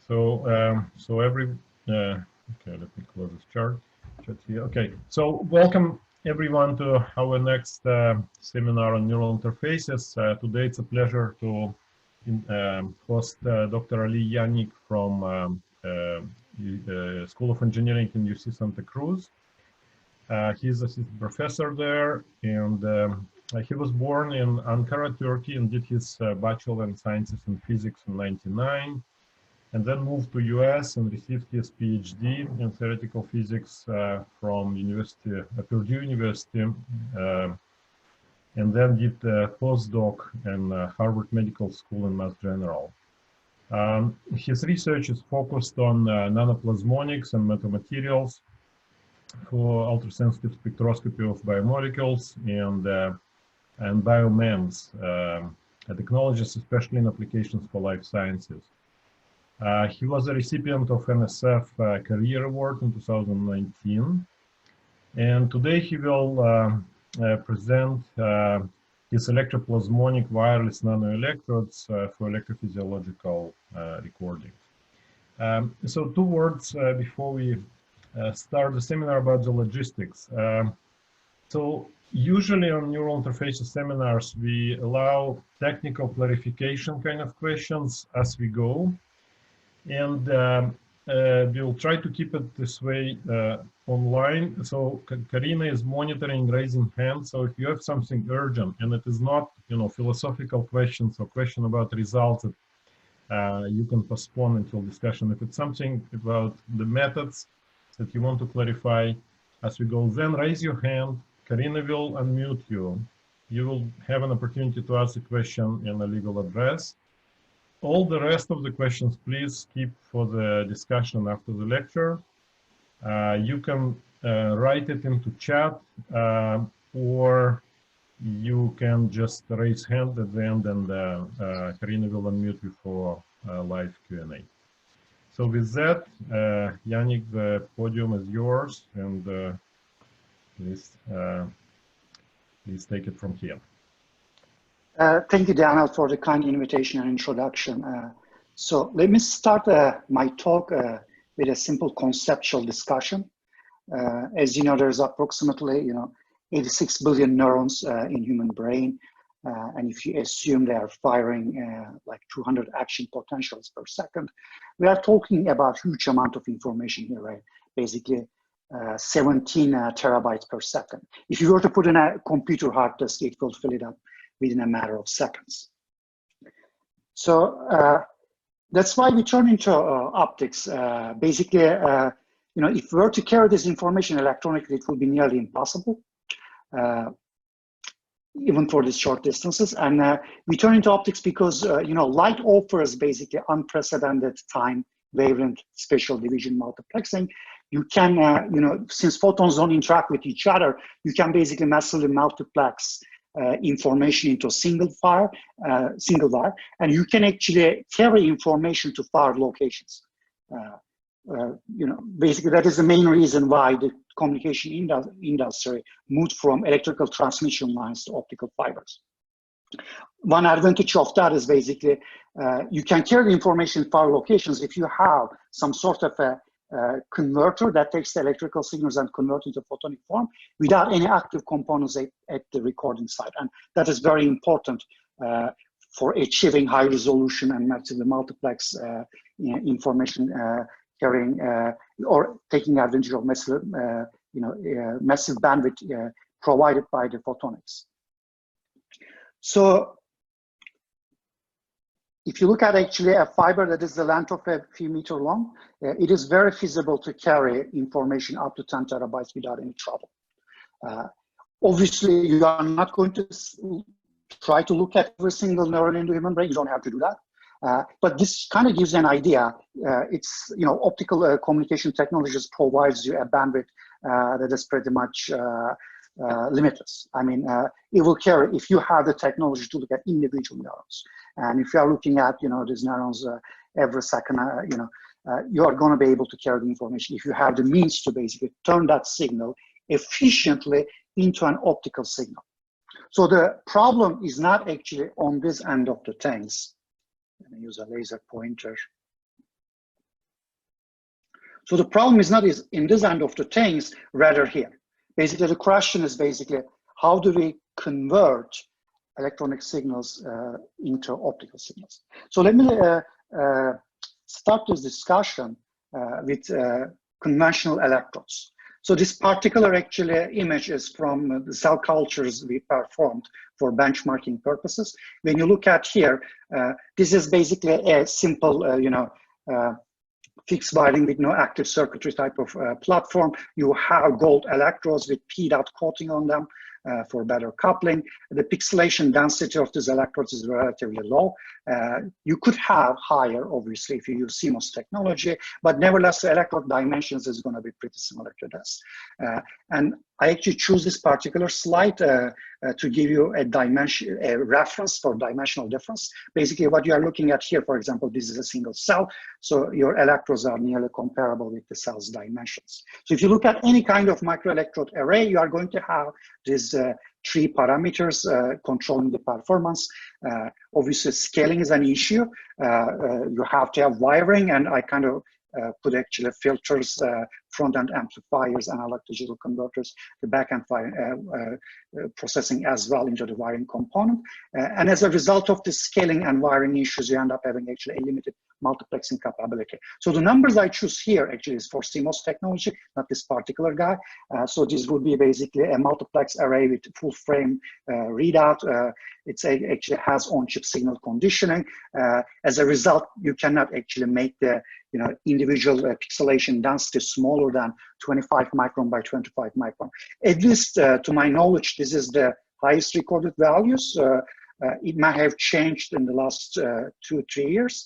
So okay, let me close this chat here. Okay, so welcome everyone to our next seminar on neural interfaces. Today it's a pleasure to host Dr. Ali Yanik from School of Engineering in UC Santa Cruz. He's assistant professor there, and he was born in Ankara, Turkey, and did his Bachelor in Sciences in Physics in '99. And then moved to US and received his PhD in theoretical physics from Purdue University, and then did a postdoc in Harvard Medical School in Mass General. His research is focused on nanoplasmonics and metamaterials for ultrasensitive spectroscopy of biomolecules and biomems technologies, especially in applications for life sciences. He was a recipient of NSF Career Award in 2019, and today he will present his electro-plasmonic wireless nanoelectrodes for electrophysiological recordings. So 2 words before we start the seminar about the logistics. So usually on neural interfaces seminars, we allow technical clarification kind of questions as we go. And we'll try to keep it this way online. So Karina is monitoring raising hands. So if you have something urgent and it is not, philosophical questions or question about results, you can postpone until discussion. If it's something about the methods that you want to clarify as we go, then raise your hand. Karina will unmute you. You will have an opportunity to ask a question in a legal address. All the rest of the questions, please keep for the discussion after the lecture. You can write it into chat, or you can just raise hand at the end, and Karina will unmute you for live Q&A. So with that, Yanik, the podium is yours, and please take it from here. Thank you, Daniel, for the kind invitation and introduction. So let me start my talk with a simple conceptual discussion. As you know, there's approximately 86 billion neurons in human brain, and if you assume they are firing like 200 action potentials per second, we are talking about huge amount of information here, right? Basically, 17 terabytes per second. If you were to put in a computer hard disk, it will fill it up within a matter of seconds. So that's why we turn into optics. Basically, if we were to carry this information electronically, it would be nearly impossible, even for these short distances. And we turn into optics because light offers basically unprecedented time, wavelength, spatial division multiplexing. You can, since photons don't interact with each other, you can basically massively multiplex information into a single wire, and you can actually carry information to far locations. Basically that is the main reason why the communication industry moved from electrical transmission lines to optical fibers. One advantage of that is basically you can carry information far locations if you have some sort of a converter that takes the electrical signals and convert into photonic form without any active components at the recording site. And that is very important for achieving high resolution and massively multiplex information carrying or taking advantage of massive, massive bandwidth provided by the photonics. So if you look at actually a fiber that is the length of a few meters long, it is very feasible to carry information up to 10 terabytes without any trouble. Obviously, you are not going to try to look at every single neuron in the human brain. You don't have to do that. But this kind of gives you an idea. It's, optical communication technologies provides you a bandwidth that is pretty much limitless. I mean, it will carry if you have the technology to look at individual neurons. And if you are looking at, these neurons every second, you are going to be able to carry the information if you have the means to basically turn that signal efficiently into an optical signal. So the problem is not actually on this end of the things. Let me use a laser pointer. So the problem is not in this end of the things, rather here. Basically, the question is basically, how do we convert electronic signals into optical signals? So let me start this discussion with conventional electrodes. So this particular actually image is from the cell cultures we performed for benchmarking purposes. When you look at here, this is basically a simple, fixed wiring with no active circuitry type of platform. You have gold electrodes with P-dot coating on them for better coupling. The pixelation density of these electrodes is relatively low. You could have higher, obviously, if you use CMOS technology, but nevertheless, the electrode dimensions is going to be pretty similar to this. And I actually choose this particular slide to give you a reference for dimensional difference. Basically, what you are looking at here, for example, this is a single cell, so your electrodes are nearly comparable with the cell's dimensions. So if you look at any kind of microelectrode array, you are going to have these three parameters controlling the performance. Obviously, scaling is an issue. You have to have wiring, and I kind of put actually filters, front-end amplifiers, analog digital converters, the back-end processing as well into the wiring component. And as a result of the scaling and wiring issues, you end up having actually a limited multiplexing capability. So the numbers I choose here actually is for CMOS technology, not this particular guy. So this would be basically a multiplex array with full frame readout. It actually has on-chip signal conditioning. As a result, you cannot actually make the individual pixelation density smaller than 25 micron by 25 micron. At least to my knowledge, this is the highest recorded values. It might have changed in the last 2-3 years,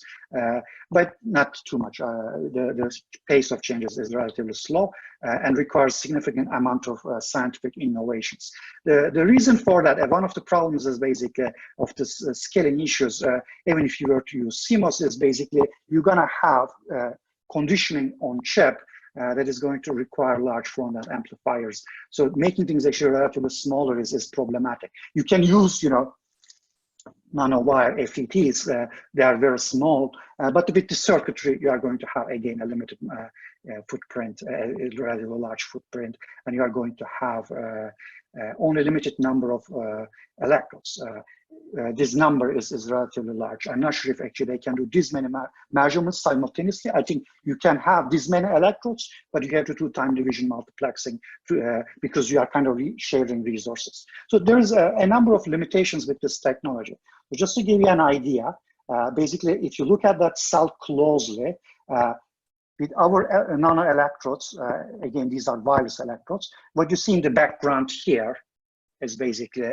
but not too much. The pace of changes is relatively slow and requires significant amount of scientific innovations. The reason for that, one of the problems is basically of this scaling issues, even if you were to use CMOS, is basically you're gonna have conditioning on chip that is going to require large front-end amplifiers. So making things actually relatively smaller is problematic. You can use, nanowire FETs, they are very small, but with the circuitry, you are going to have, again, a limited footprint, a relatively large footprint, and you are going to have only a limited number of electrodes. This number is relatively large. I'm not sure if actually they can do this many measurements simultaneously. I think you can have this many electrodes, but you have to do time division multiplexing because you are kind of sharing resources. So there's a number of limitations with this technology. But just to give you an idea, basically, if you look at that cell closely, with our nanoelectrodes, again, these are wireless electrodes, what you see in the background here is basically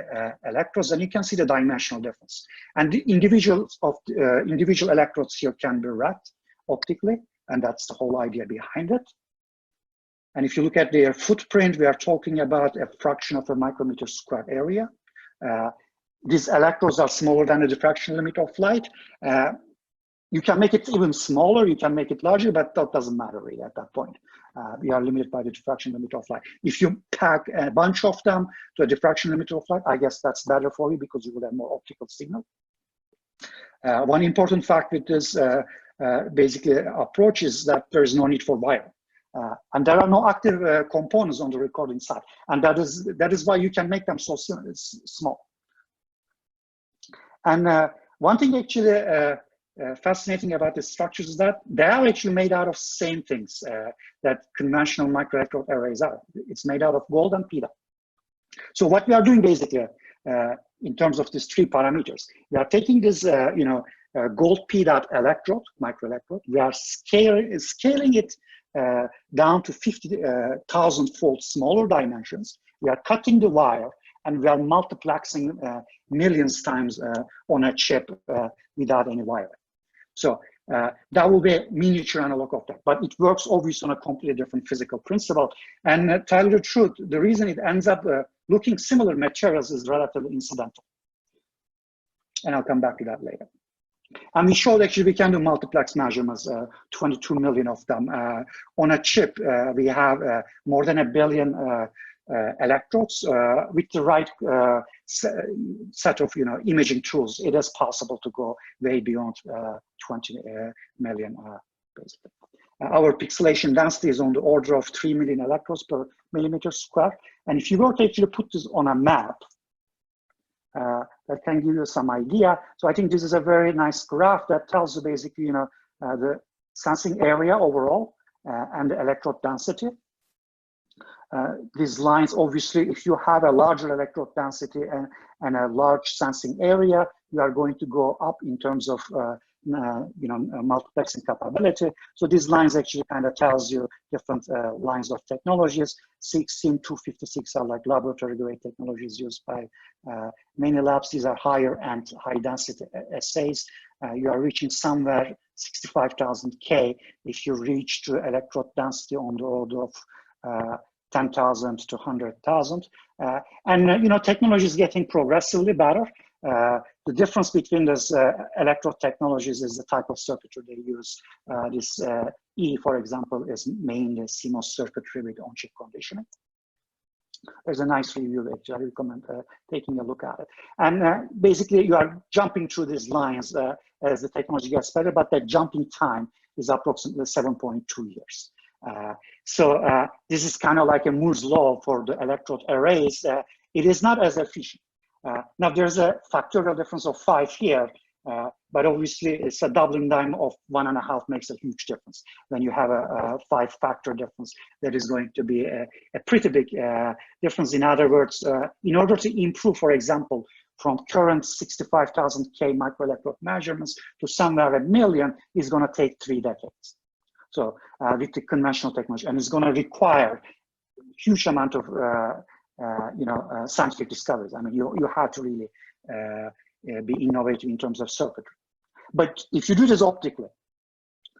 electrodes, and you can see the dimensional difference. And the individual electrodes here can be read optically, and that's the whole idea behind it. And if you look at their footprint, we are talking about a fraction of a micrometer square area. These electrodes are smaller than the diffraction limit of light. You can make it even smaller, you can make it larger, but that doesn't matter really at that point. We are limited by the diffraction limit of light. If you pack a bunch of them to a diffraction limit of light, I guess that's better for you because you will have more optical signal. One important fact with this basically approach is that there is no need for wiring. And there are no active components on the recording side. And that is why you can make them so small. And one thing actually fascinating about the structures is that they are actually made out of same things that conventional microelectrode arrays are. It's made out of gold and PDA. So what we are doing basically in terms of these three parameters, we are taking this gold PDA electrode, microelectrode, we are scaling it down to 50,000-fold smaller dimensions. We are cutting the wire and we are multiplexing millions times on a chip without any wiring. So that will be a miniature analog of that, but it works obviously on a completely different physical principle. And tell you the truth, the reason it ends up looking similar materials is relatively incidental. And I'll come back to that later. And we showed actually we can do multiplex measurements, 22 million of them. On a chip, we have more than 1 billion electrodes with the right set of imaging tools. It is possible to go way beyond 20 million basically. Our pixelation density is on the order of 3 million electrodes per millimeter square. And if you were to actually put this on a map, that can give you some idea. So I think this is a very nice graph that tells you basically, the sensing area overall and the electrode density. These lines, obviously, if you have a larger electrode density and a large sensing area, you are going to go up in terms of multiplexing capability. So these lines actually kind of tells you different lines of technologies. 16256 are like laboratory grade technologies used by many labs. These are higher and high density assays. You are reaching somewhere 65,000 K if you reach to electrode density on the order of 10,000 to 100,000. Technology is getting progressively better. The difference between those electrode technologies is the type of circuitry they use. This E, for example, is mainly CMOS circuitry with on-chip conditioning. There's a nice review, actually. I recommend taking a look at it. And basically, you are jumping through these lines as the technology gets better, but the jumping time is approximately 7.2 years. This is kind of like a Moore's law for the electrode arrays. It is not as efficient. Now there's a factorial difference of 5 here, but obviously it's a doubling time of 1.5 makes a huge difference. When you have a 5-factor difference, that is going to be a pretty big difference. In other words, in order to improve, for example, from current 65,000 K microelectrode measurements to somewhere 1 million is going to take 3 decades. So with the conventional technology, and it's going to require huge amount of scientific discoveries. I mean, you have to really be innovative in terms of circuitry. But if you do this optically,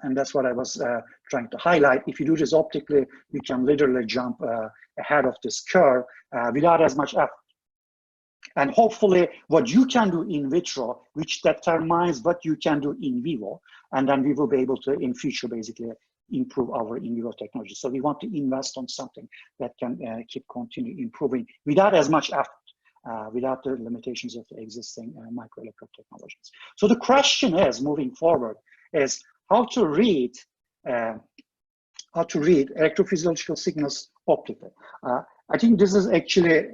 and that's what I was trying to highlight, if you do this optically, you can literally jump ahead of this curve without as much effort. And hopefully what you can do in vitro, which determines what you can do in vivo, and then we will be able to, in future, basically improve our in vivo technology. So we want to invest on something that can keep continue improving without as much effort, without the limitations of the existing microelectrode technologies. So the question is, moving forward, is how to read electrophysiological signals optically. I think this is actually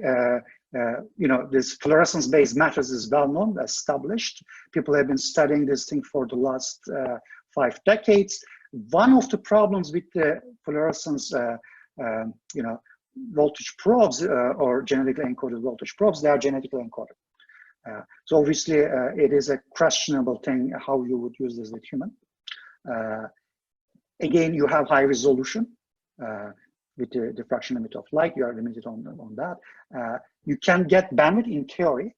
this fluorescence-based methods is well known, established. People have been studying this thing for the last 5 decades. One of the problems with the fluorescence, voltage probes or genetically encoded voltage probes, they are genetically encoded. So obviously, it is a questionable thing how you would use this with human. Again, you have high resolution. With the diffraction limit of light, you are limited on that. You can get bandwidth in theory,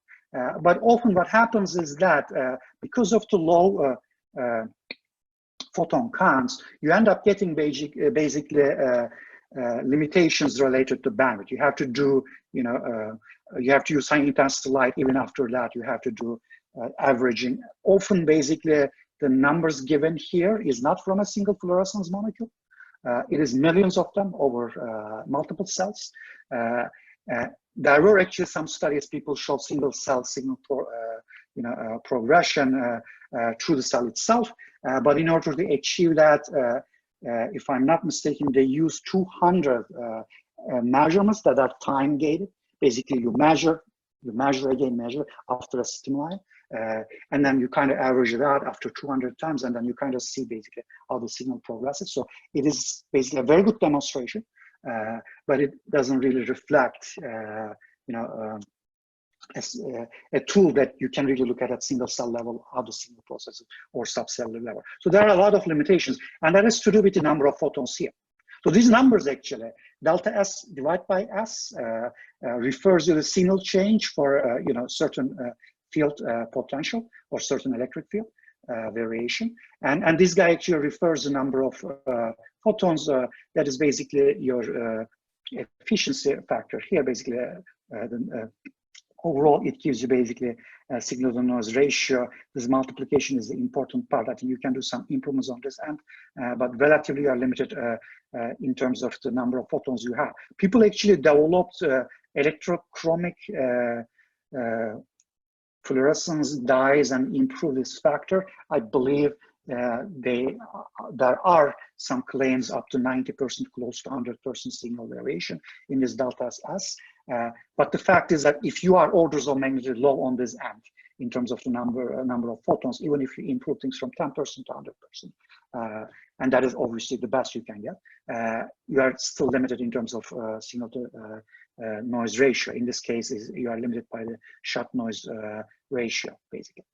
but often what happens is that because of the low photon counts, you end up getting basically limitations related to bandwidth. You have to do, you have to use high intensity light. Even after that, you have to do averaging. Often, basically, the numbers given here is not from a single fluorescence molecule. It is millions of them over multiple cells. There were actually some studies, people showed single cell signal progression through the cell itself. But in order to achieve that, if I'm not mistaken, they use 200 measurements that are time gated. Basically, you measure again, measure after a stimuli. And then you kind of average it out after 200 times, and then you kind of see basically how the signal progresses. So it is basically a very good demonstration, but it doesn't really reflect, as a tool that you can really look at single cell level, how the signal processes, or subcellular level. So there are a lot of limitations, and that is to do with the number of photons here. So these numbers actually, delta S divided by S refers to the signal change for certain field potential or certain electric field variation. And this guy actually refers the number of photons. That is basically your efficiency factor here. Basically, overall, it gives you basically a signal to noise ratio. This multiplication is the important part. I think you can do some improvements on this end, but relatively are limited in terms of the number of photons you have. People actually developed electrochromic fluorescence dyes and improve this factor. I believe there are some claims up to 90%, close to 100% signal variation in this delta S. But the fact is that if you are orders of magnitude low on this end, in terms of the number of photons, even if you improve things from 10% to 100%, and that is obviously the best you can get, you are still limited in terms of signal to noise ratio. In this case, you are limited by the shot noise ratio, basically.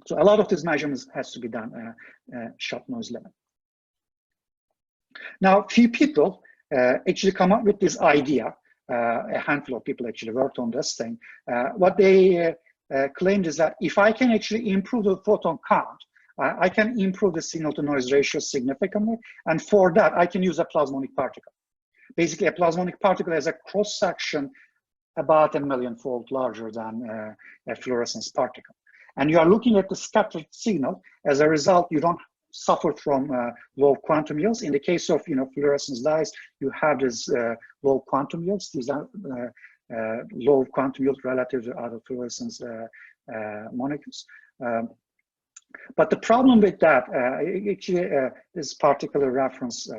So a lot of these measurements has to be done shot noise limit. Now, few people actually come up with this idea. A handful of people actually worked on this thing. What they claimed is that if I can actually improve the photon count, I can improve the signal to noise ratio significantly. And for that, I can use a plasmonic particle. Basically, a plasmonic particle has a cross section about 1,000,000-fold larger than a fluorescence particle. And you are looking at the scattered signal. As a result, you don't suffer from low quantum yields. In the case of fluorescence dyes, you have this low quantum yields. These are low quantum yield relative to other fluorescence molecules. But the problem with that, actually, this particular reference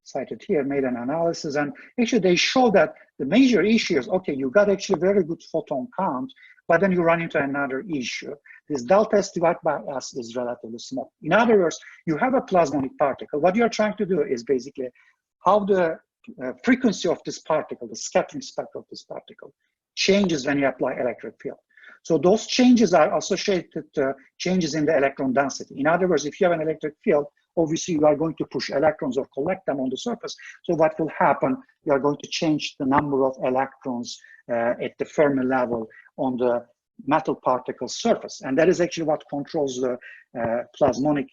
cited here made an analysis, and actually they show that the major issue is, okay, you got actually very good photon count, but then you run into another issue. This delta S divided by S is relatively small. In other words, you have a plasmonic particle. What you're trying to do is basically how the frequency of this particle, the scattering spectrum of this particle, changes when you apply electric field. So those changes are associated to changes in the electron density. In other words, if you have an electric field, obviously you are going to push electrons or collect them on the surface. So what will happen, you are going to change the number of electrons at the Fermi level on the metal particle surface. And that is actually what controls the plasmonic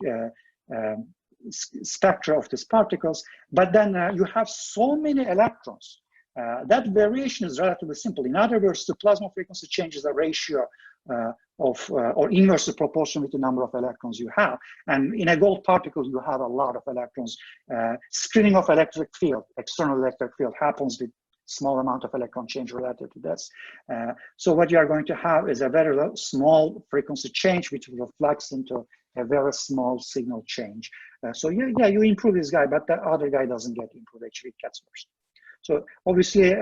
spectra of these particles. But then you have so many electrons. That variation is relatively simple. In other words, the plasma frequency changes the ratio or inversely proportional with the number of electrons you have. And in a gold particle, you have a lot of electrons. Screening of electric field, external electric field, happens with small amount of electron change relative to this. So what you are going to have is a very small frequency change, which reflects into a very small signal change. So yeah, you improve this guy, but the other guy doesn't get improved. Actually, it gets worse. So obviously,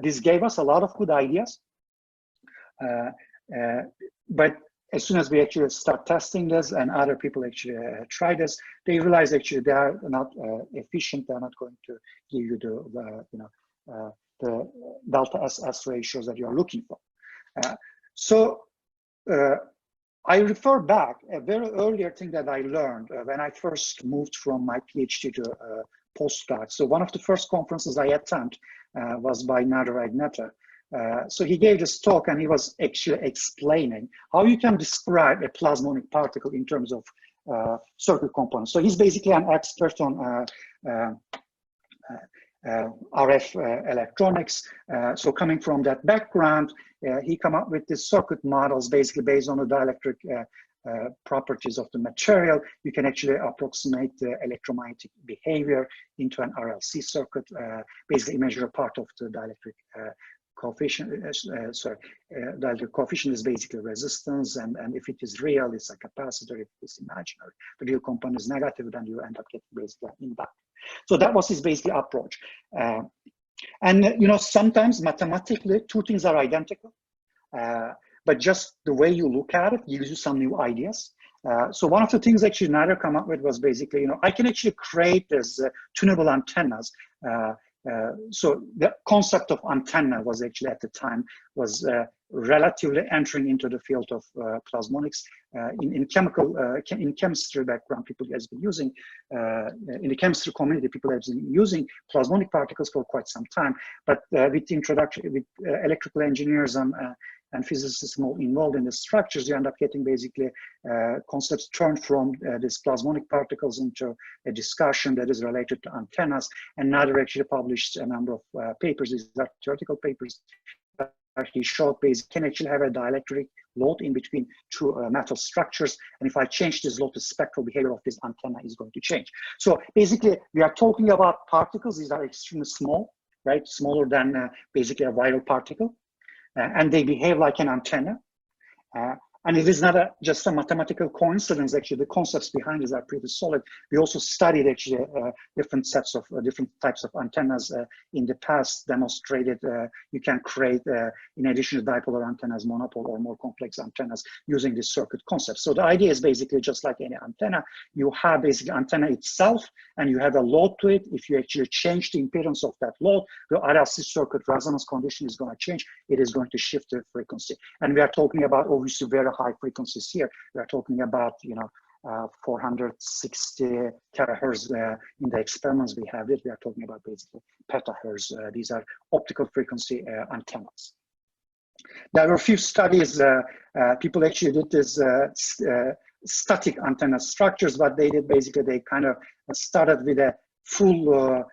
this gave us a lot of good ideas. But as soon as we actually start testing this and other people actually try this, they realize actually they are not efficient. They're not going to give you the delta SS ratios that you're looking for. So I refer back a very earlier thing that I learned when I first moved from my PhD to postdoc. So one of the first conferences I attended was by Nader Agneta. So he gave this talk and he was actually explaining how you can describe a plasmonic particle in terms of circuit components. So he's basically an expert on RF electronics. So coming from that background, he came up with these circuit models basically based on the dielectric properties of the material. You can actually approximate the electromagnetic behavior into an RLC circuit, basically measure a part of the dielectric coefficient. Dielectric coefficient is basically resistance, and if it is real, it's a capacitor. If it's imaginary, the real component is negative, then you end up getting basically an impact. So that was his basic approach. And sometimes mathematically, two things are identical. But just the way you look at it gives you some new ideas. So one of the things actually Nader came up with was basically, I can actually create this tunable antennas. So the concept of antenna was actually at the time was relatively entering into the field of plasmonics. In chemistry background, people have been using, in the chemistry community, people have been using plasmonic particles for quite some time. But with the introduction, with electrical engineers and physicists more involved in the structures, you end up getting basically concepts turned from these plasmonic particles into a discussion that is related to antennas. And Nader actually published a number of papers, these are theoretical papers, he showed basically can actually have a dielectric load in between two metal structures. And if I change this load, the spectral behavior of this antenna is going to change. So basically, we are talking about particles. These are extremely small, right? Smaller than basically a viral particle. And they behave like an antenna. And it is not just a mathematical coincidence. Actually, the concepts behind it are pretty solid. We also studied actually different sets of different types of antennas in the past, demonstrated you can create, in addition to dipolar antennas, monopole or more complex antennas using this circuit concept. So the idea is basically just like any antenna, you have basically antenna itself and you have a load to it. If you actually change the impedance of that load, the RLC circuit resonance condition is going to change. It is going to shift the frequency. And we are talking about obviously very high frequencies here. We are talking about, 460 terahertz in the experiments we have. We are talking about basically petahertz. These are optical frequency antennas. There were a few studies. People actually did this static antenna structures. What they did basically, they kind of started with a full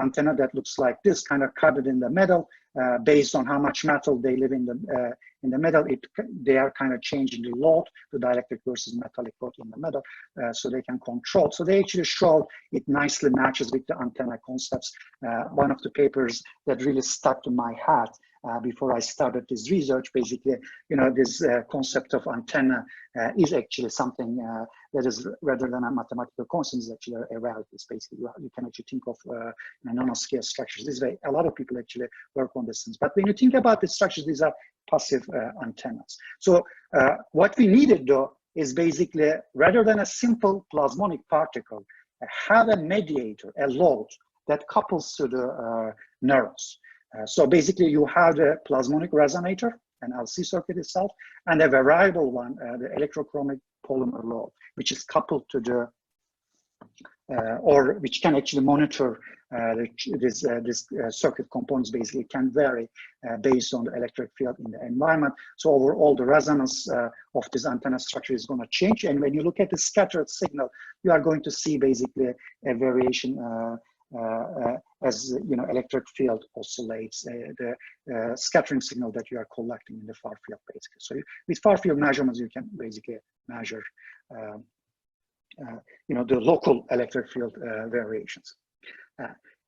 antenna that looks like this, kind of covered in the metal. Based on how much metal they live in the metal, they are kind of changing the load, the dielectric versus metallic load in the metal, so they can control. So they actually showed it nicely matches with the antenna concepts. One of the papers that really stuck to my head before I started this research, basically, this concept of antenna is actually something that is, rather than a mathematical constant, is actually a reality. It's basically, you can actually think of nanoscale structures. This way, a lot of people actually work on this things. But when you think about the structures, these are passive antennas. So what we needed, though, is basically, rather than a simple plasmonic particle, have a mediator, a load that couples to the neurons. So basically, you have the plasmonic resonator, an LC circuit itself, and a variable one, the electrochromic polymer load, which is coupled to the, or which can actually monitor this circuit components. Basically can vary based on the electric field in the environment. So overall, the resonance of this antenna structure is going to change. And when you look at the scattered signal, you are going to see basically a variation as electric field oscillates, the scattering signal that you are collecting in the far field, basically. So with far field measurements, you can basically measure the local electric field variations.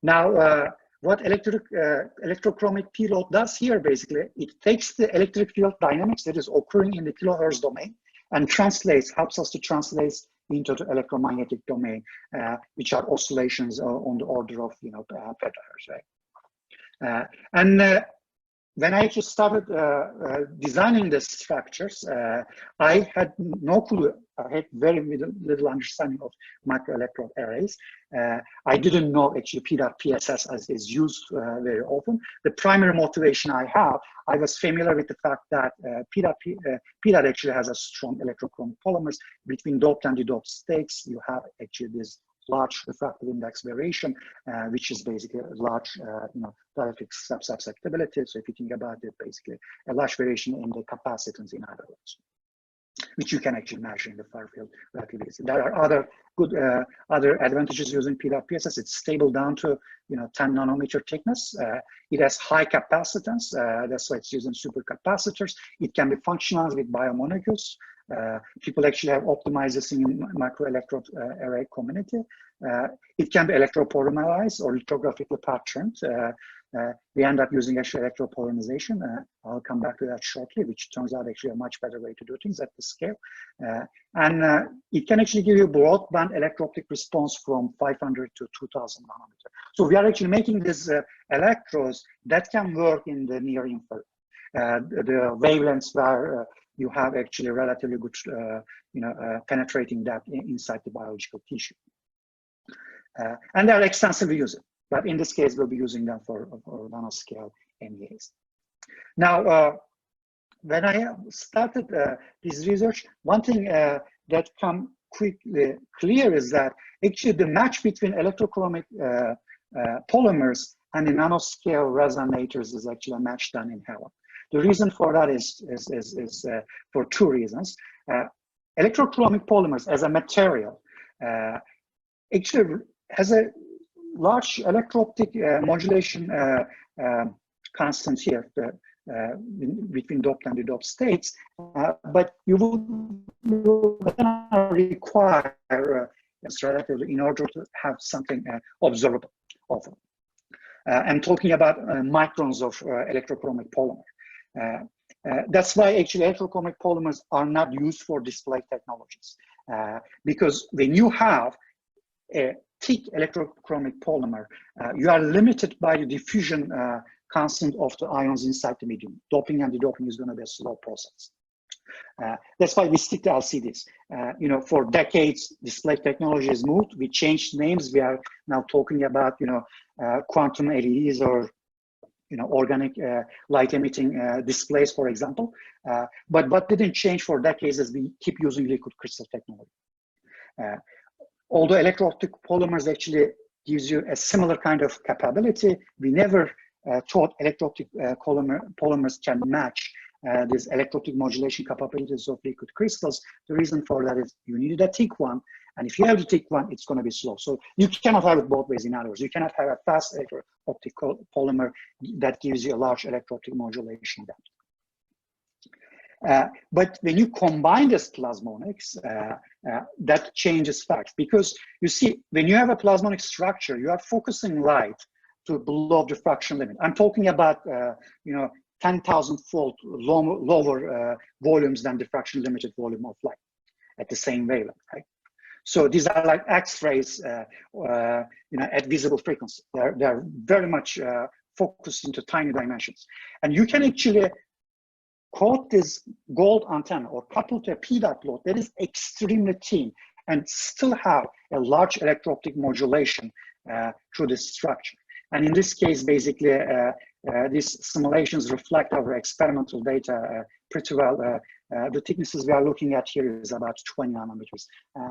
Now, what electrochromic P-load does here, basically, it takes the electric field dynamics that is occurring in the kilohertz domain and helps us to translate into the electromagnetic domain, which are oscillations on the order of petahertz, right? When I actually started designing the structures, I had no clue. I had very little understanding of microelectrode arrays. I didn't know actually PSS as is used very often. The primary motivation I have, I was familiar with the fact that PDOT actually has a strong electrochromic polymers. Between doped and de-doped states, you have actually this large refractive index variation, which is basically a large, dielectric susceptibility. So if you think about it, basically a large variation in the capacitance, in other words, which you can actually measure in the far field relativity. There are other good other advantages using PSS. It's stable down to 10 nanometer thickness. It has high capacitance. That's why it's using supercapacitors. It can be functionalized with biomolecules. People actually have optimized this in microelectrode array community. It can be electropolymerized or lithographically patterned. We end up using actually electropolymerization. I'll come back to that shortly, which turns out actually a much better way to do things at the scale. And it can actually give you broadband electro-optic response from 500 to 2000 nanometer. So we are actually making these electrodes that can work in the near infrared. The wavelengths where you have actually relatively good, penetrating depth inside the biological tissue. And they're extensively used. But in this case, we'll be using them for nanoscale MEAs. Now, when I started this research, one thing that became quickly clear is that actually the match between electrochromic polymers and the nanoscale resonators is actually a match done in heaven. The reason for that is for two reasons. Electrochromic polymers as a material actually has a large electro-optic modulation constant here between doped and de-doped states, but you will require relatively in order to have something observable of I'm talking about microns of electrochromic polymer. That's why actually electrochromic polymers are not used for display technologies. Because when you have a thick electrochromic polymer, you are limited by the diffusion constant of the ions inside the medium. Doping and de-doping is going to be a slow process. That's why we stick to LCDs. You know, for decades, display technology has moved. We changed names. We are now talking about, you know, quantum LEDs or, you know, organic light emitting displays, for example. But what didn't change for decades is we keep using liquid crystal technology. Although electro-optic polymers actually gives you a similar kind of capability, we never thought electro-optic polymers can match these electro-optic modulation capabilities of liquid crystals. The reason for that is you needed a thick one, and if you have the thick one, it's going to be slow. So you cannot have it both ways. In other words, you cannot have a fast electro-optic polymer that gives you a large electro-optic modulation band. But when you combine this plasmonics, that changes facts, because you see, when you have a plasmonic structure, you are focusing light to below diffraction limit. I'm talking about, you know, 10,000-fold lower volumes than diffraction limited volume of light at the same wavelength, right? So these are like X-rays, you know, at visible frequency. They're very much focused into tiny dimensions, and you can actually coat this gold antenna or couple to a PDOT load that is extremely thin and still have a large electro-optic modulation through this structure. And in this case, basically, these simulations reflect our experimental data pretty well. The thicknesses we are looking at here is about 20 nanometers.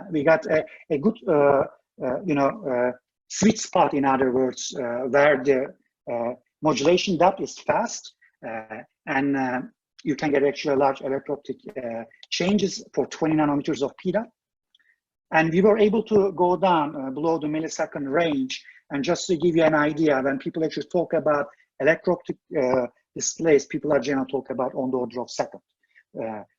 We got a good, you know, sweet spot, in other words, where the modulation depth is fast, and you can get actually large electro-optic changes for 20 nanometers of PDOT. And we were able to go down below the millisecond range. And just to give you an idea, when people actually talk about electro-optic displays, people are generally talk about on the order of second.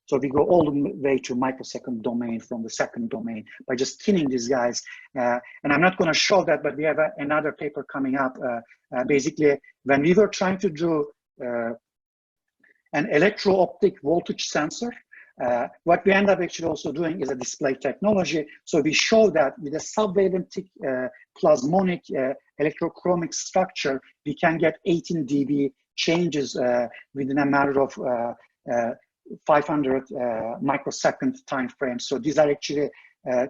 So we go all the way to microsecond domain from the second domain by just thinning these guys. And I'm not going to show that, but we have another paper coming up. Basically, when we were trying to do an electro-optic voltage sensor, what we end up actually also doing is a display technology. So we show that with a subwavelength plasmonic electrochromic structure, we can get 18 dB changes within a matter of 500 microsecond time frame. So these are actually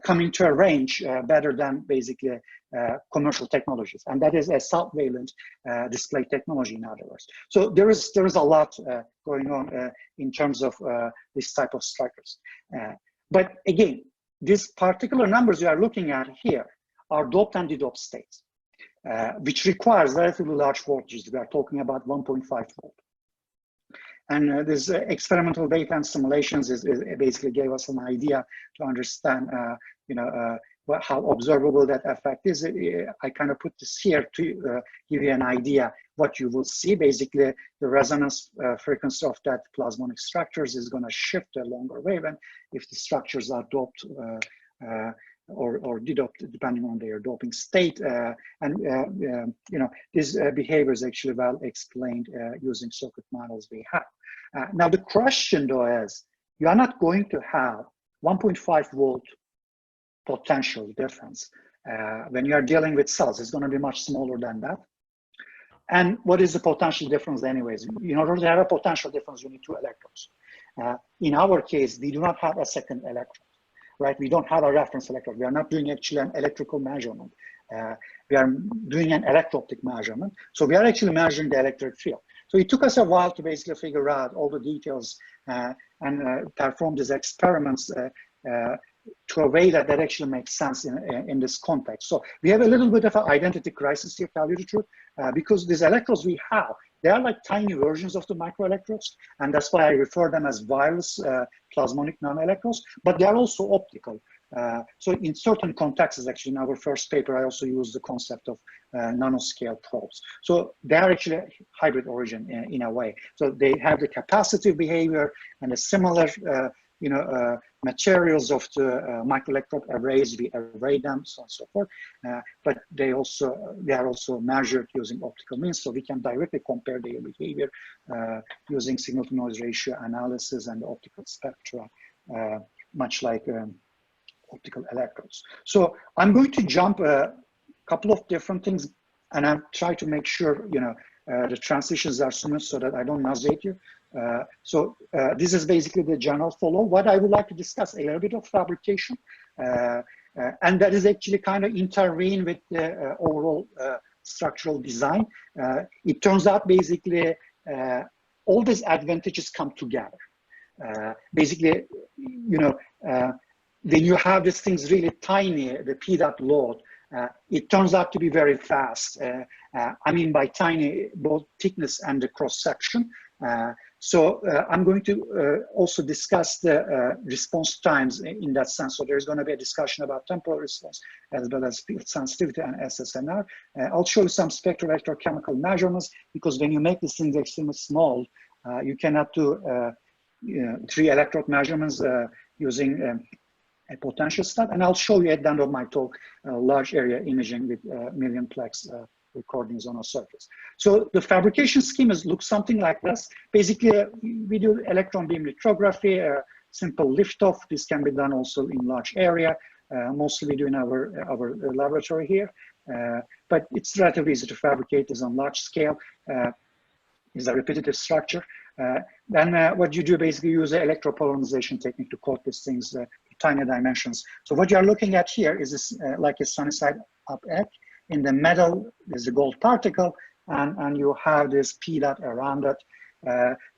coming to a range better than basically commercial technologies, and that is a subwavelength display technology, in other words. So there is a lot going on in terms of this type of structures. But again, these particular numbers you are looking at here are doped and de-doped states, which requires relatively large voltages. We are talking about 1.5 volt. And this experimental data and simulations is basically gave us an idea to understand, you know, how observable that effect is. I kind of put this here to give you an idea what you will see. Basically, the resonance frequency of that plasmonic structures is going to shift a longer wavelength if the structures are doped or de-doped, depending on their doping state. You know, this behavior is actually well explained using circuit models we have. Now, the question though is, you are not going to have 1.5 volt potential difference. When you are dealing with cells, it's going to be much smaller than that. And what is the potential difference anyways? In order to have a potential difference, you need two electrodes. In our case, we do not have a second electrode, right? We don't have a reference electrode. We are not doing actually an electrical measurement. We are doing an electro-optic measurement. So we are actually measuring the electric field. So it took us a while to basically figure out all the details and perform these experiments to a way that actually makes sense in this context. So we have a little bit of an identity crisis here, to tell you the truth, because these electrodes we have, they are like tiny versions of the microelectrodes, and that's why I refer them as wireless plasmonic nanoelectrodes, but they are also optical. So in certain contexts, actually in our first paper, I also use the concept of nanoscale probes. So they are actually hybrid origin in a way. So they have the capacitive behavior and a similar materials of the microelectrode arrays, we array them, so on and so forth. But they are also measured using optical means, so we can directly compare their behavior using signal to noise ratio analysis and optical spectra, much like optical electrodes. So I'm going to jump a couple of different things, and I'll try to make sure the transitions are smooth so that I don't nauseate you. This is basically the general follow. What I would like to discuss a little bit of fabrication, and that is actually kind of intervene with the overall structural design. It turns out basically all these advantages come together. Basically, when you have these things really tiny, the P dot load, it turns out to be very fast. I mean by tiny, both thickness and the cross section. I'm going to also discuss the response times in that sense. So there's going to be a discussion about temporal response as well as field sensitivity and SSNR. I'll show you some spectroelectrochemical measurements, because when you make these things extremely small, you cannot do 3 electrode measurements using a potential stat. And I'll show you at the end of my talk large area imaging with millionplex recordings on a surface. So the fabrication schemas look something like this. Basically, we do electron beam lithography, simple liftoff. This can be done also in large area. Mostly we do in our laboratory here. But it's relatively easy to fabricate. It's on large scale. It's a repetitive structure. Then what you do basically use an electropolarization technique to coat these things to tiny dimensions. So what you are looking at here is this, like a sunny side up egg. In the middle is the gold particle, and you have this P dot around it.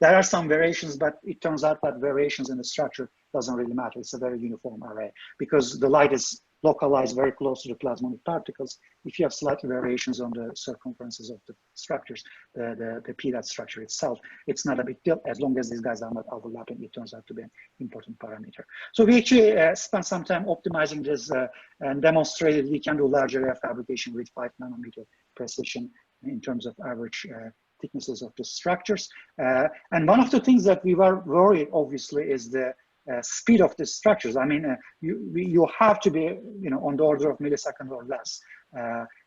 There are some variations, but it turns out that variations in the structure doesn't really matter. It's a very uniform array because the light is localized very close to the plasmonic particles. If you have slight variations on the circumferences of the structures, the P dot structure itself, it's not a big deal as long as these guys are not overlapping. It turns out to be an important parameter. So we actually spent some time optimizing this and demonstrated we can do large area fabrication with 5 nanometer precision in terms of average thicknesses of the structures. And one of the things that we were worried, obviously, is the speed of the structures. I mean, you have to be, on the order of milliseconds or less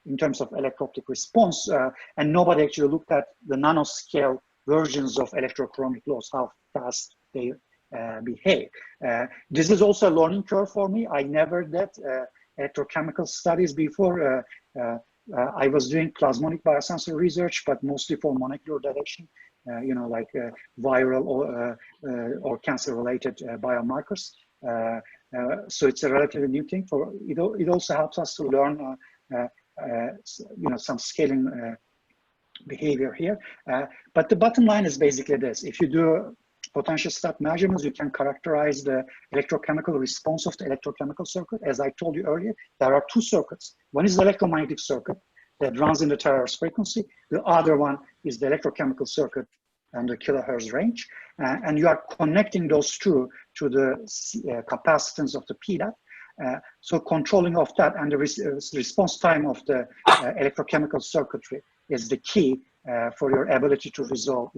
in terms of electro-optic response. And nobody actually looked at the nanoscale versions of electrochromic laws, how fast they behave. This is also a learning curve for me. I never did electrochemical studies before. I was doing plasmonic biosensor research, but mostly for molecular detection, like viral or cancer-related biomarkers. So it's a relatively new thing. It also helps us to learn, some scaling behavior here. But the bottom line is basically this: if you do potential stat measurements, you can characterize the electrochemical response of the electrochemical circuit. As I told you earlier, there are 2 circuits. One is the electromagnetic circuit that runs in the terahertz frequency. The other one is the electrochemical circuit and the kilohertz range. And you are connecting those two to the capacitance of the P dot. So controlling of that and the response time of the electrochemical circuitry is the key for your ability to resolve,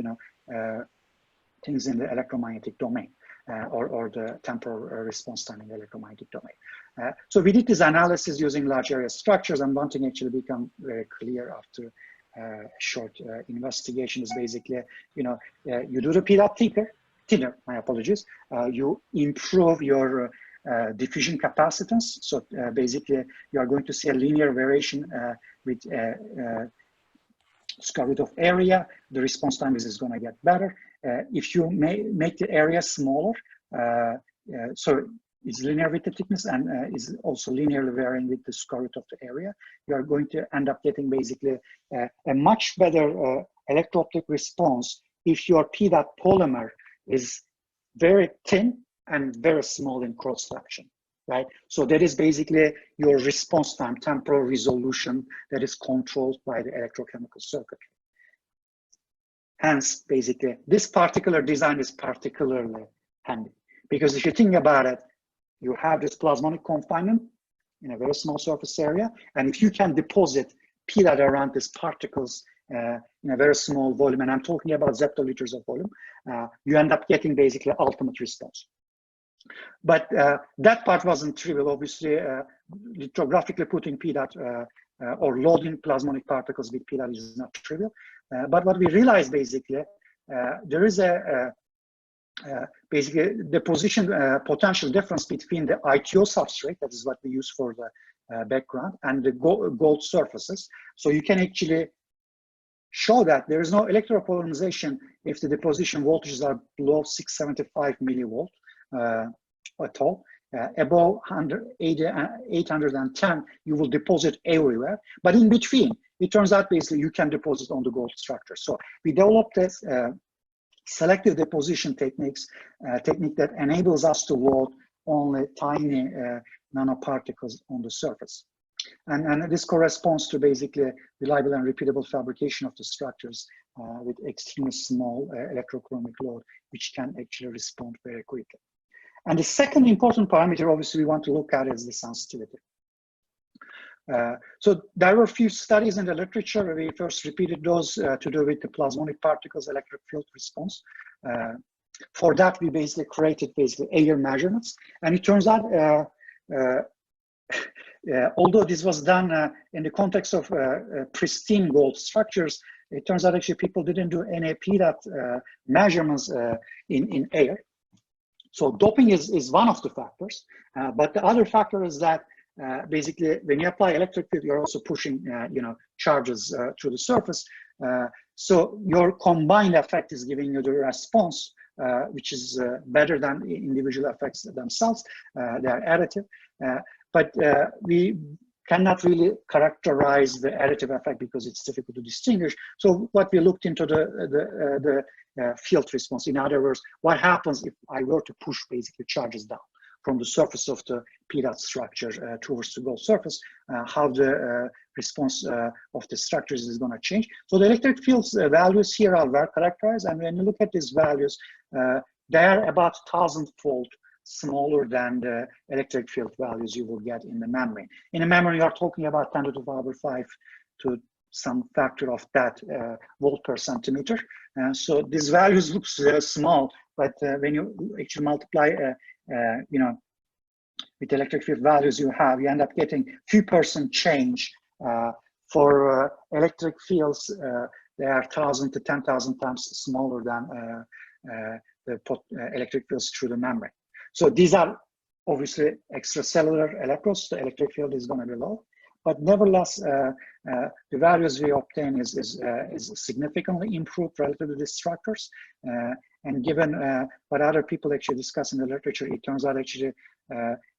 things in the electromagnetic domain or the temporal response time in the electromagnetic domain. So we did this analysis using large area structures, and one thing actually become very clear after a short investigation is basically, you do the P dot thinner, my apologies. You improve your diffusion capacitance. So basically, you are going to see a linear variation with square root of area. The response time is going to get better. If you make the area smaller, so it's linear with the thickness and is also linearly varying with the square root of the area, you are going to end up getting basically a much better electro-optic response if your P dot polymer is very thin and very small in cross-section, right? So that is basically your response time, temporal resolution that is controlled by the electrochemical circuitry. Hence, basically, this particular design is particularly handy because if you think about it, you have this plasmonic confinement in a very small surface area, and if you can deposit P dot around these particles in a very small volume, and I'm talking about zeptoliters of volume, you end up getting basically ultimate response. But that part wasn't trivial. Obviously, lithographically putting P dot or loading plasmonic particles with P dot is not trivial. But what we realized basically, there is basically the position potential difference between the ITO substrate, that is what we use for the background, and the gold surfaces. So you can actually show that there is no electropolarization if the deposition voltages are below 675 millivolt at all. Above 810, you will deposit everywhere. But in between, it turns out basically you can deposit on the gold structure. So we developed this selective deposition technique that enables us to load only tiny nanoparticles on the surface. And this corresponds to basically reliable and repeatable fabrication of the structures with extremely small electrochromic load, which can actually respond very quickly. And the second important parameter, obviously, we want to look at is the sensitivity. So there were a few studies in the literature. We first repeated those to do with the plasmonic particles electric field response. For that, we basically created air measurements. And it turns out, although this was done in the context of pristine gold structures, it turns out actually people didn't do any PDAT measurements in air. So doping is one of the factors, but the other factor is that basically when you apply electric field, you're also pushing charges through the surface. So your combined effect is giving you the response, which is better than individual effects themselves. They are additive, but we cannot really characterize the additive effect because it's difficult to distinguish. So what we looked into the field response. In other words, what happens if I were to push basically charges down from the surface of the PDAT structure towards the gold surface, how the response of the structures is going to change. So the electric field's values here are well characterized, and when you look at these values, they're about 1,000-fold smaller than the electric field values you will get in the membrane. In a membrane, you are talking about 10 to the power 5 to some factor of that volt per centimeter. So these values look small, but when you actually multiply, with electric field values you end up getting few % change. For electric fields, they are 1,000 to 10,000 times smaller than the electric fields through the membrane. So these are obviously extracellular electrodes. The electric field is going to be low, but nevertheless, the values we obtain is significantly improved relative to these structures. And given what other people actually discuss in the literature, it turns out actually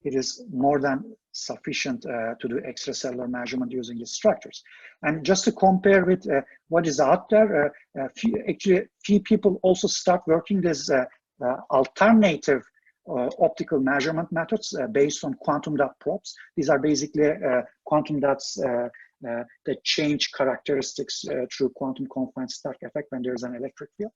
it is more than sufficient to do extracellular measurement using these structures. And just to compare with what is out there, few people also start working this alternative optical measurement methods based on quantum dot probes. These are basically quantum dots that change characteristics through quantum confined Stark effect when there's an electric field.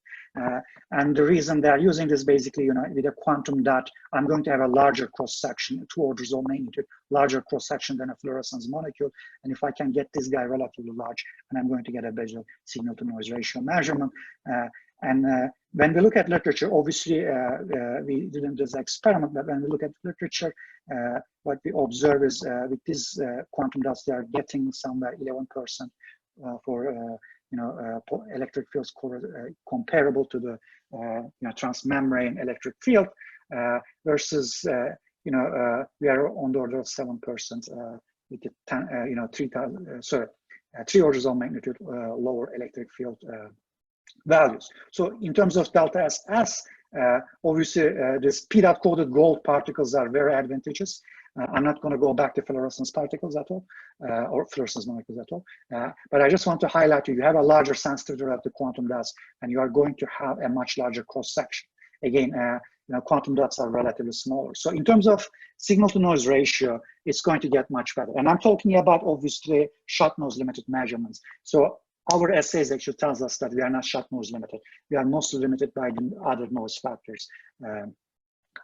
And the reason they're using this basically, with a quantum dot, I'm going to have a larger cross section, 2 orders of magnitude, larger cross section than a fluorescence molecule. And if I can get this guy relatively large, and I'm going to get a better signal to noise ratio measurement. When we look at literature, obviously we didn't do this experiment, but when we look at literature, what we observe is with these quantum dots, they are getting somewhere 11% for electric fields comparable to the transmembrane electric field, versus we are on the order of 7% with the 3 orders of magnitude lower electric field values. So in terms of delta SS, obviously this PDAT coded gold particles are very advantageous. I'm not going to go back to fluorescence particles at all, or fluorescence molecules at all. But I just want to highlight you have a larger sensitivity of the quantum dots, and you are going to have a much larger cross section. Again, quantum dots are relatively smaller. So in terms of signal to noise ratio, it's going to get much better. And I'm talking about obviously shot noise limited measurements. So our assays actually tells us that we are not shot noise limited. We are mostly limited by the other noise factors,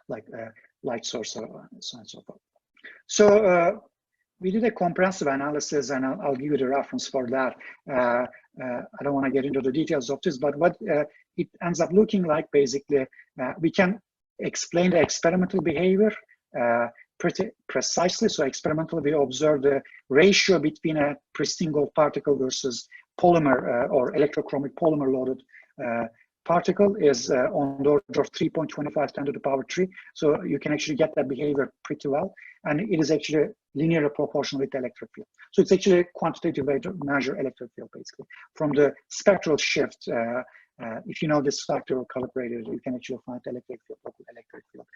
like light source, so on and so forth. So we did a comprehensive analysis, and I'll give you the reference for that. I don't want to get into the details of this, but what it ends up looking like, basically, we can explain the experimental behavior pretty precisely. So experimentally, we observe the ratio between a pristine gold particle versus polymer or electrochromic polymer loaded particle is on the order of 3.25 10 to the power 3. So you can actually get that behavior pretty well. And it is actually linearly proportional with the electric field. So it's actually a quantitative way to measure electric field, basically. From the spectral shift, if you know this factor or calibrated, you can actually find electric field, local electric field.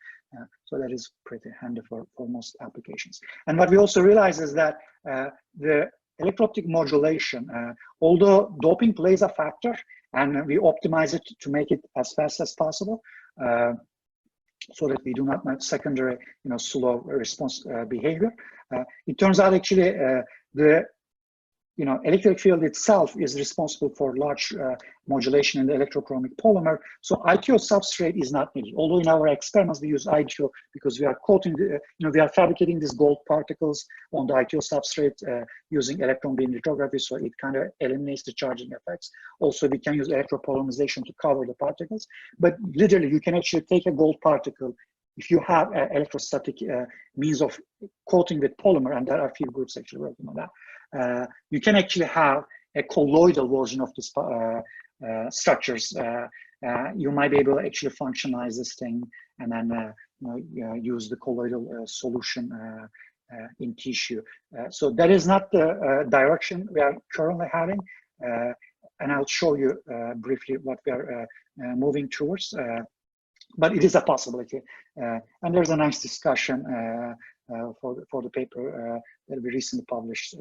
So that is pretty handy for most applications. And what we also realize is that the electro-optic modulation, although doping plays a factor, and we optimize it to make it as fast as possible, so that we do not have secondary, slow response behavior. It turns out actually the electric field itself is responsible for large modulation in the electrochromic polymer. So ITO substrate is not needed. Although in our experiments we use ITO because we are coating, we are fabricating these gold particles on the ITO substrate using electron beam lithography. So it kind of eliminates the charging effects. Also, we can use electropolymerization to cover the particles. But literally, you can actually take a gold particle. If you have electrostatic means of coating with polymer, and there are a few groups actually working on that, you can actually have a colloidal version of this structures. You might be able to actually functionalize this thing and then use the colloidal solution in tissue. So that is not the direction we are currently having. And I'll show you briefly what we are moving towards. But it is a possibility. And there's a nice discussion for the paper that we recently published.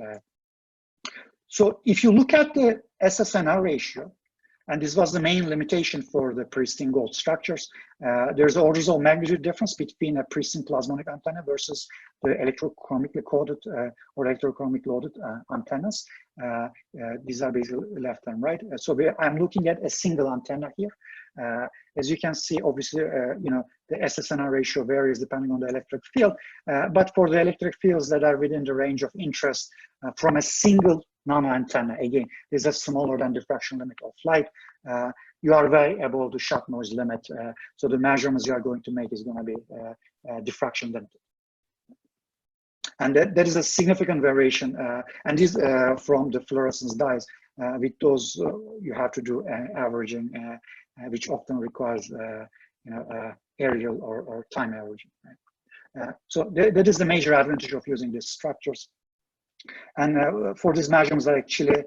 So if you look at the SSNR ratio, and this was the main limitation for the pristine gold structures, there's an orders of magnitude difference between a pristine plasmonic antenna versus the electrochromically coded or electrochromic loaded antennas. These are basically left and right. So I'm looking at a single antenna here. As you can see, obviously, the SSNR ratio varies depending on the electric field. But for the electric fields that are within the range of interest from a single nano antenna, again, this is smaller than diffraction limit of light. You are very above the shock noise limit. So the measurements you are going to make is going to be diffraction limited. And that is a significant variation. And this from the fluorescence dyes. With those, you have to do averaging, which often requires aerial or time averaging. Right? So that is the major advantage of using these structures. And for these measurements, I actually,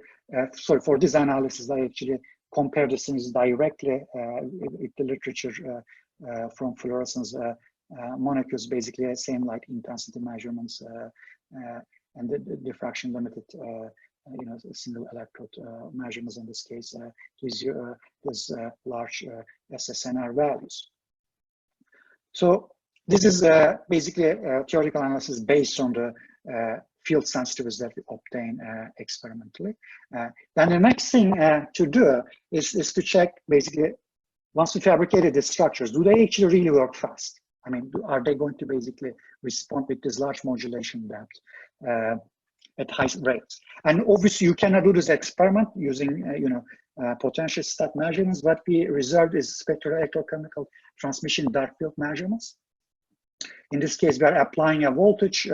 for this analysis, I actually compare the things directly with the literature from fluorescence molecules, basically the same light intensity measurements and the diffraction limited, single electrode measurements in this case gives you these large SSNR values. So this is basically a theoretical analysis based on the field sensitivities that we obtain experimentally. Then the next thing to do is to check, basically, once we fabricated the structures, do they actually really work fast? I mean, are they going to basically respond with this large modulation depth at high rates? And obviously, you cannot do this experiment using, potential stat measurements. What we reserved is spectral electrochemical transmission dark field measurements. In this case, we are applying a voltage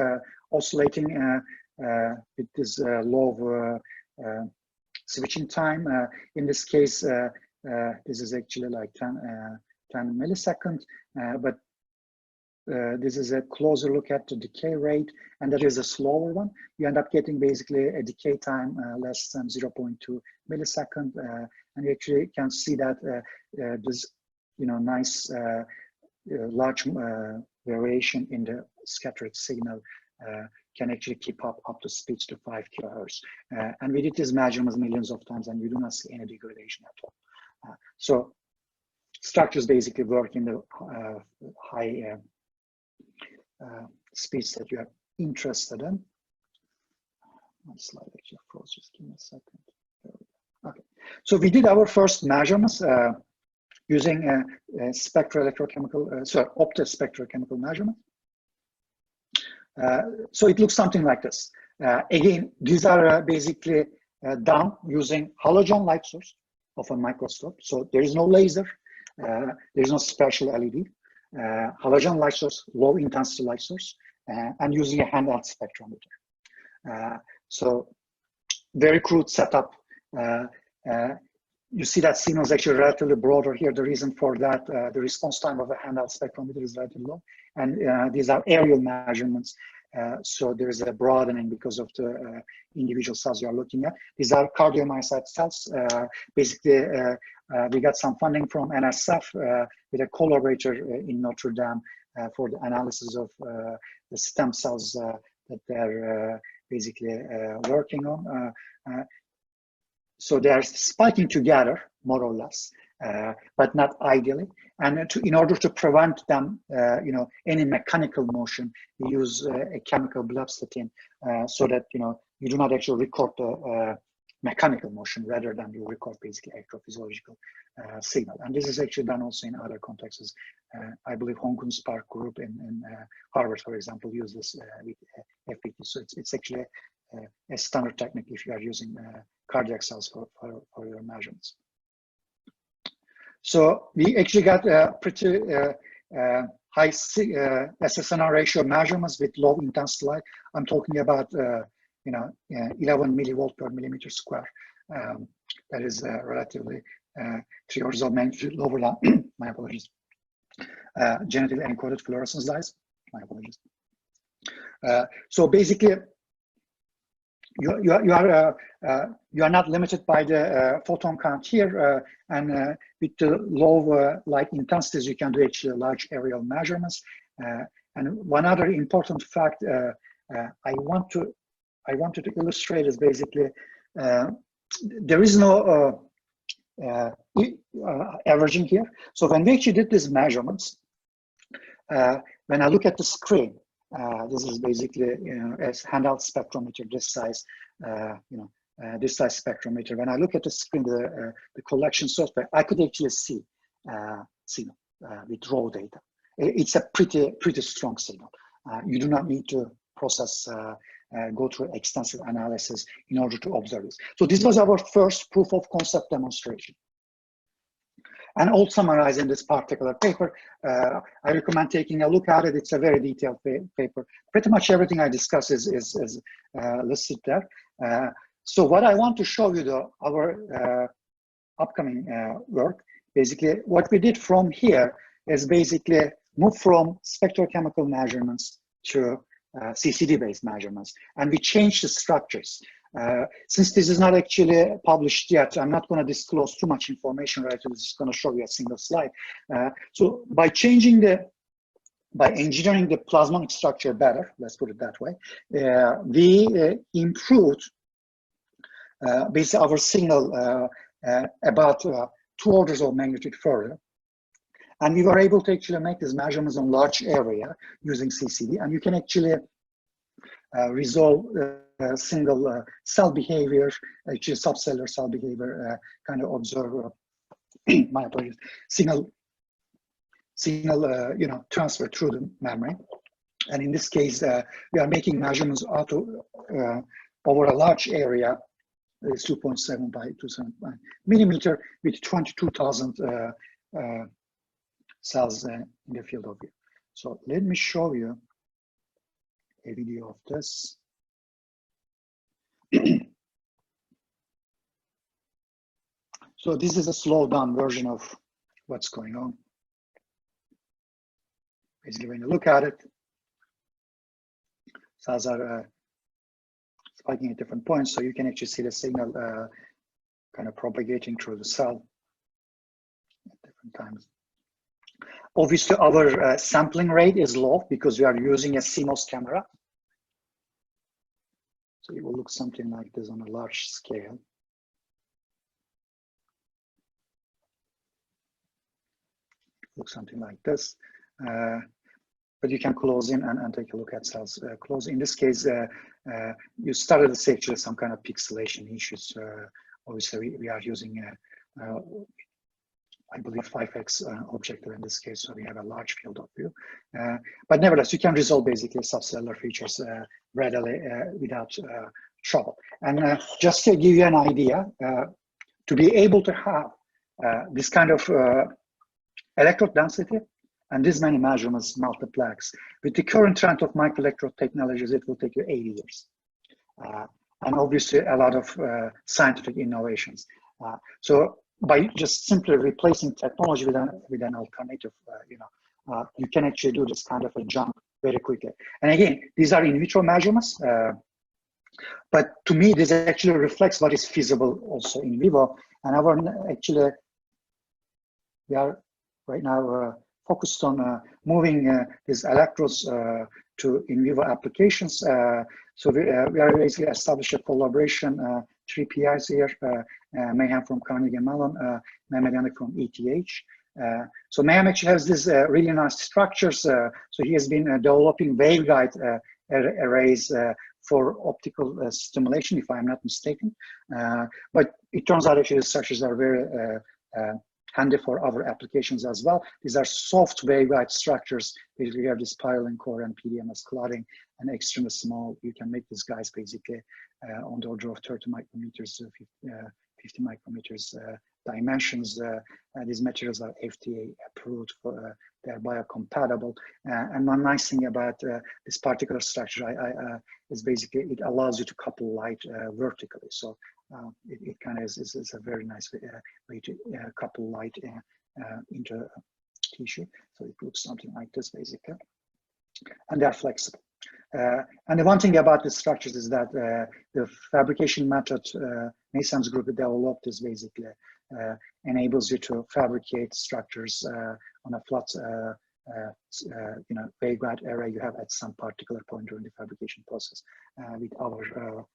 oscillating with this low switching time. In this case, this is actually like 10 milliseconds, but this is a closer look at the decay rate, and that is a slower one. You end up getting basically a decay time less than 0.2 millisecond, and you actually can see that this, nice large variation in the scattered signal can actually keep up to speeds to 5 kilohertz. And we did these measurements millions of times, and you do not see any degradation at all. So structures basically work in the high speeds that you are interested in. My slide actually froze, just give me a second. Okay, so we did our first measurements using spectral electrochemical, optospectrochemical measurement. So it looks something like this. Again, these are basically done using halogen light source of a microscope. So there is no laser, there is no special LED. halogen light source, low intensity light source, and using a handheld spectrometer. So very crude setup. You see that signal is actually relatively broader here. The reason for that, the response time of a handheld spectrometer is relatively low. And these are aerial measurements. So there is a broadening because of the individual cells you are looking at. These are cardiomyocyte cells. Basically, we got some funding from NSF with a collaborator in Notre Dame for the analysis of the stem cells that they're basically working on. So they are spiking together, more or less, but not ideally. And in order to prevent them, any mechanical motion, we use a chemical blebstatin so that you do not actually record the mechanical motion rather than you record basically electrophysiological signal. And this is actually done also in other contexts. I believe Hong Kong's Park group in Harvard, for example, use this with FPT. So it's actually a standard technique if you are using cardiac cells for your measurements. So we actually got a pretty high SSNR ratio measurements with low intensity light. I'm talking about 11 millivolt per millimeter square. That is relatively 3 orders of magnitude lower than my apologies. Genetically encoded fluorescence dyes. My apologies. So basically, you are not limited by the photon count here, and with the low light intensities, you can do actually large aerial measurements. And one other important fact I wanted to illustrate is basically there is no averaging here. So when we actually did these measurements, when I look at the screen. This is basically, a handheld spectrometer this size, this size spectrometer. When I look at the screen, the collection software, I could actually see signal with raw data. It's a pretty strong signal. You do not need to process, go through extensive analysis in order to observe this. So this was our first proof of concept demonstration. And all summarized in this particular paper, I recommend taking a look at it. It's a very detailed paper. Pretty much everything I discuss is listed there. So what I want to show you, though, our upcoming work, basically what we did from here is basically move from spectrochemical measurements to CCD-based measurements. And we changed the structures. Since this is not actually published yet, I'm not going to disclose too much information right now. I'm just going to show you a single slide. So by engineering the plasmonic structure better, let's put it that way, we improved basically our signal about 2 orders of magnitude further. And we were able to actually make these measurements on large area using CCD, and you can actually resolve single cell behavior, actually subcellular cell behavior, kind of observe, my apologies, signal transfer through the membrane. And in this case, we are making measurements out of, over a large area. It's 2.7 by 2.75 millimeter with 22,000 cells in the field of view. So let me show you a video of this. So this is a slowed down version of what's going on. Basically, when you look at it, cells are spiking at different points, so you can actually see the signal kind of propagating through the cell at different times. Obviously, our sampling rate is low because we are using a CMOS camera. So it will look something like this on a large scale. Look something like this. But you can close in and take a look at cells close. In this case, you started to see actually some kind of pixelation issues. Obviously, we are using, I believe, 5x objective in this case, so we have a large field of view. But nevertheless, you can resolve basically subcellular features readily without trouble. And just to give you an idea, to be able to have this kind of electrode density And this many measurements multiplex. With the current trend of microelectrode technologies, it will take you 80 years. And obviously a lot of scientific innovations. So by just simply replacing technology with an alternative, you can actually do this kind of a jump very quickly. And again, these are in vitro measurements, but to me, this actually reflects what is feasible also in vivo. And we are right now focused on moving these electrodes to in vivo applications. So we are basically established a collaboration, 3 PIs here, Mayhem from Carnegie Mellon, Yanik from ETH. So Mayhem actually has these really nice structures. So he has been developing waveguide arrays for optical stimulation, if I'm not mistaken. But it turns out actually the structures are very handy for other applications as well. These are soft waveguide structures. Basically, you have this pyrrolene core and PDMS clotting, and extremely small. You can make these guys basically on the order of 30 micrometers, 50 micrometers dimensions. These materials are FDA approved, they're biocompatible. And one nice thing about this particular structure is basically it allows you to couple light vertically. So it kind of is a very nice way to couple light into tissue. So it looks something like this basically. And they're flexible. And the one thing about the structures is that the fabrication method Maysem's group developed is basically enables you to fabricate structures on a flat waveguide array you have at some particular point during the fabrication process with our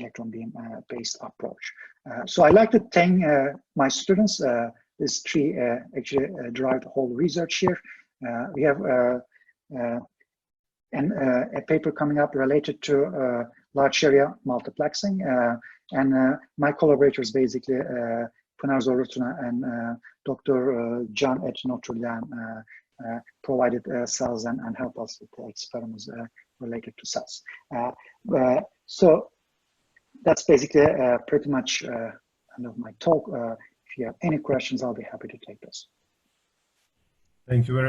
electron beam based approach. So I like to thank my students. These three actually drive the whole research here. We have a paper coming up related to large area multiplexing, and my collaborators basically Pınar Zorlutuğ and Dr. John at Notre Dame provided cells and helped us with the experiments related to cells. So that's basically pretty much end of my talk. If you have any questions, I'll be happy to take those. Thank you very much.